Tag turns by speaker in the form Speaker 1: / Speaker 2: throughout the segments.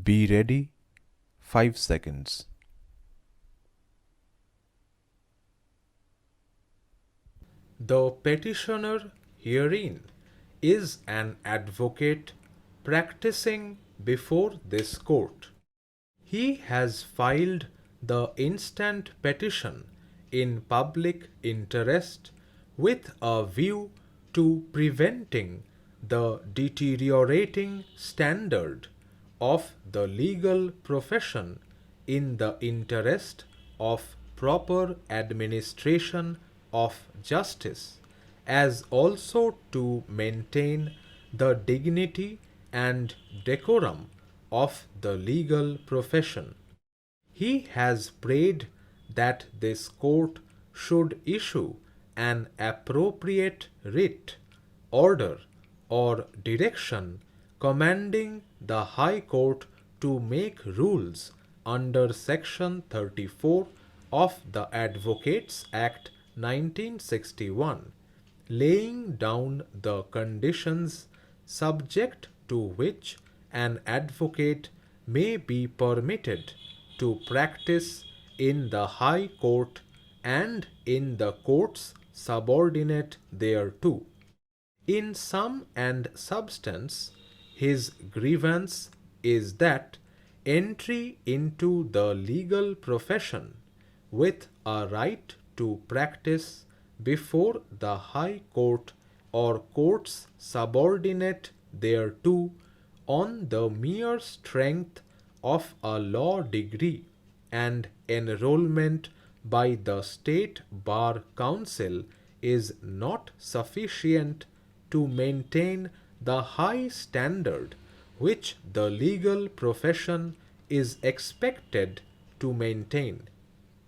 Speaker 1: Be ready. 5 seconds.
Speaker 2: The petitioner herein is an advocate practicing before this court. He has filed the instant petition in public interest with a view to preventing the deteriorating standard of the legal profession in the interest of proper administration of justice, as also to maintain the dignity and decorum of the legal profession. He has prayed that this court should issue an appropriate writ, order, or direction commanding the High Court to make rules under Section 34 of the Advocates Act 1961, laying down the conditions subject to which an advocate may be permitted to practice in the High Court and in the courts subordinate thereto. In sum and substance, his grievance is that entry into the legal profession with a right to practice before the High Court or courts subordinate thereto on the mere strength of a law degree and enrollment by the State Bar Council is not sufficient to maintain the high standard which the legal profession is expected to maintain.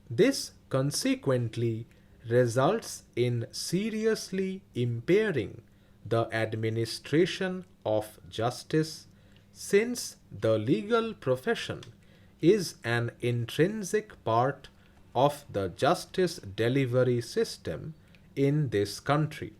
Speaker 2: This consequently results in seriously impairing the administration of justice, since the legal profession is an intrinsic part of the justice delivery system in this country.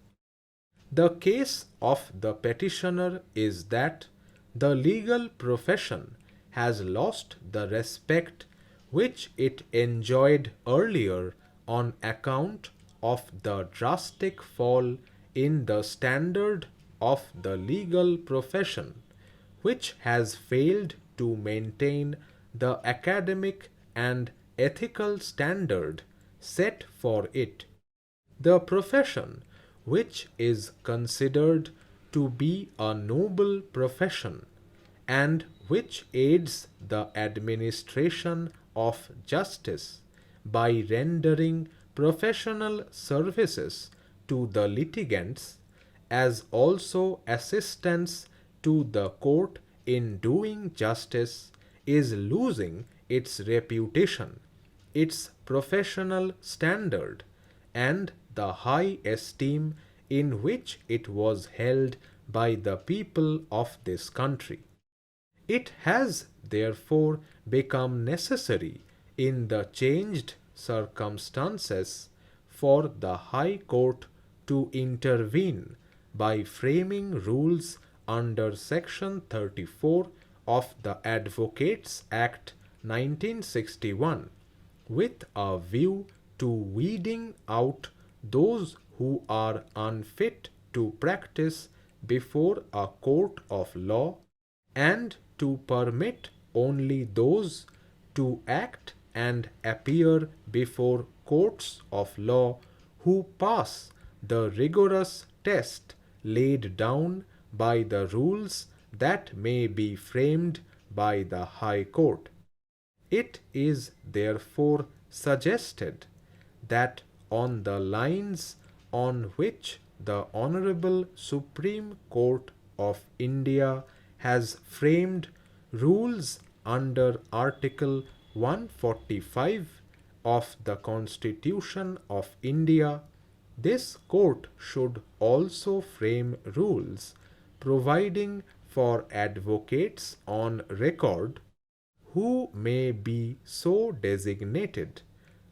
Speaker 2: The case of the petitioner is that the legal profession has lost the respect which it enjoyed earlier on account of the drastic fall in the standard of the legal profession, which has failed to maintain the academic and ethical standard set for it. The profession, which is considered to be a noble profession and which aids the administration of justice by rendering professional services to the litigants, as also assistance to the court in doing justice, is losing its reputation, its professional standard, and the high esteem in which it was held by the people of this country. It has therefore become necessary in the changed circumstances for the High Court to intervene by framing rules under Section 34 of the Advocates Act 1961 with a view to weeding out those who are unfit to practice before a court of law and to permit only those to act and appear before courts of law who pass the rigorous test laid down by the rules that may be framed by the High Court. It is therefore suggested that on the lines on which the Honorable Supreme Court of India has framed rules under Article 145 of the Constitution of India, this court should also frame rules providing for advocates on record who may be so designated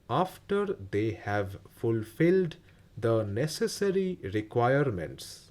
Speaker 2: after they have fulfilled the necessary requirements.